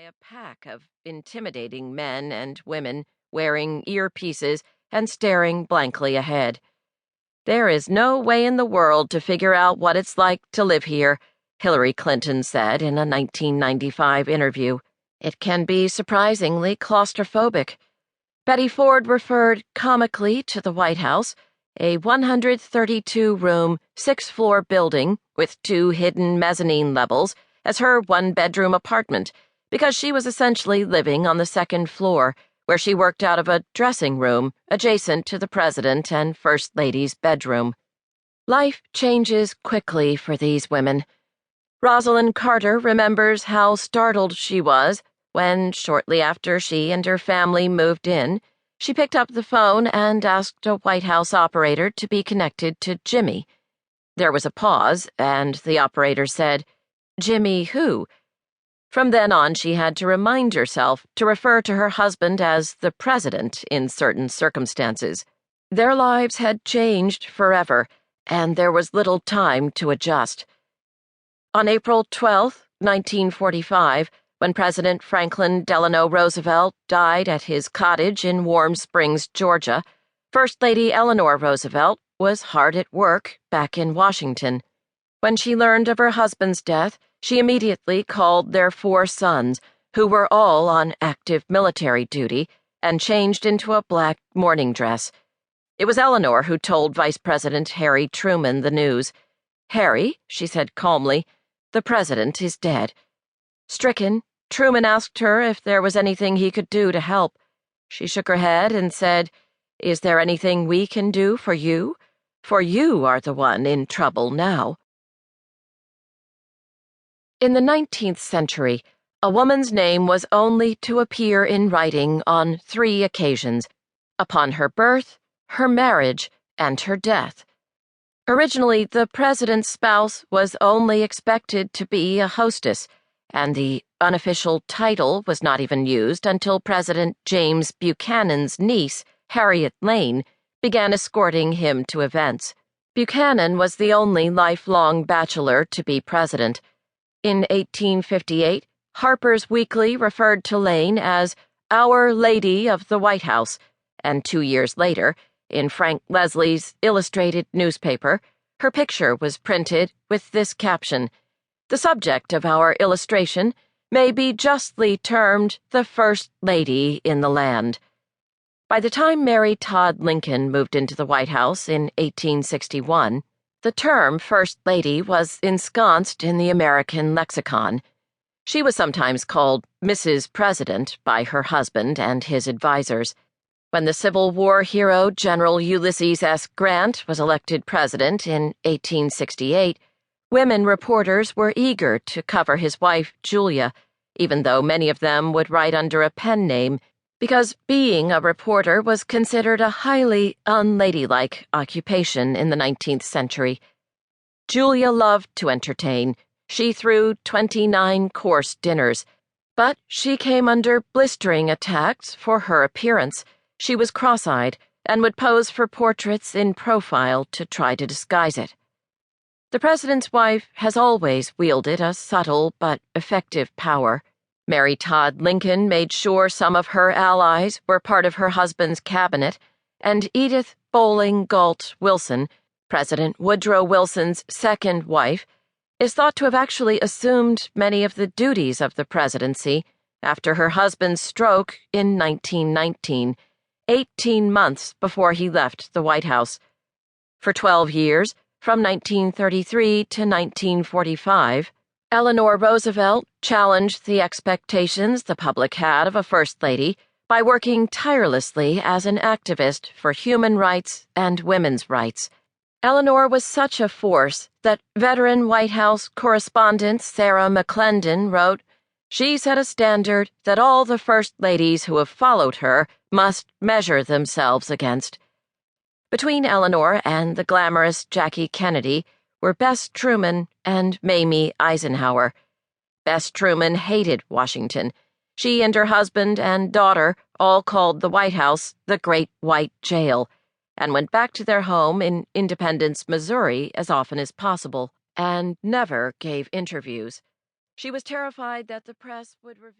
a pack of intimidating men and women wearing earpieces and staring blankly ahead. "There is no way in the world to figure out what it's like to live here," Hillary Clinton said in a 1995 interview. "It can be surprisingly claustrophobic." Betty Ford referred comically to the White House, a 132-room, 6-floor building with 2 hidden mezzanine levels, as her one-bedroom apartment, because she was essentially living on the 2nd floor, where she worked out of a dressing room adjacent to the President and First Lady's bedroom. Life changes quickly for these women. Rosalind Carter remembers how startled she was when, shortly after she and her family moved in, she picked up the phone and asked a White House operator to be connected to Jimmy. There was a pause, and the operator said, "Jimmy who?" From then on, she had to remind herself to refer to her husband as the President in certain circumstances. Their lives had changed forever, and there was little time to adjust. On April 12, 1945, when President Franklin Delano Roosevelt died at his cottage in Warm Springs, Georgia, First Lady Eleanor Roosevelt was hard at work back in Washington. When she learned of her husband's death, she immediately called their 4 sons, who were all on active military duty, and changed into a black morning dress. It was Eleanor who told Vice President Harry Truman the news. "Harry," she said calmly, "the President is dead." Stricken, Truman asked her if there was anything he could do to help. She shook her head and said, "Is there anything we can do for you? For you are the one in trouble now." In the 19th century, a woman's name was only to appear in writing on 3 occasions: upon her birth, her marriage, and her death. Originally, the president's spouse was only expected to be a hostess, and the unofficial title was not even used until President James Buchanan's niece, Harriet Lane, began escorting him to events. Buchanan was the only lifelong bachelor to be president. In 1858, Harper's Weekly referred to Lane as Our Lady of the White House, and 2 years later, in Frank Leslie's illustrated newspaper, her picture was printed with this caption: "The subject of our illustration may be justly termed the First Lady in the land." By the time Mary Todd Lincoln moved into the White House in 1861, the term First Lady was ensconced in the American lexicon. She was sometimes called Mrs. President by her husband and his advisers. When the Civil War hero General Ulysses S. Grant was elected president in 1868, women reporters were eager to cover his wife, Julia, even though many of them would write under a pen name, because being a reporter was considered a highly unladylike occupation in the 19th century. Julia loved to entertain. She threw 29-course dinners, but she came under blistering attacks for her appearance. She was cross-eyed and would pose for portraits in profile to try to disguise it. The president's wife has always wielded a subtle but effective power. Mary Todd Lincoln made sure some of her allies were part of her husband's cabinet, and Edith Bowling Galt Wilson, President Woodrow Wilson's second wife, is thought to have actually assumed many of the duties of the presidency after her husband's stroke in 1919, 18 months before he left the White House. For 12 years, from 1933 to 1945, Eleanor Roosevelt challenged the expectations the public had of a First Lady by working tirelessly as an activist for human rights and women's rights. Eleanor was such a force that veteran White House correspondent Sarah McClendon wrote, "She set a standard that all the First Ladies who have followed her must measure themselves against." Between Eleanor and the glamorous Jackie Kennedy were Bess Truman and Mamie Eisenhower. Bess Truman hated Washington. She and her husband and daughter all called the White House the Great White Jail, and went back to their home in Independence, Missouri as often as possible, and never gave interviews. She was terrified that the press would reveal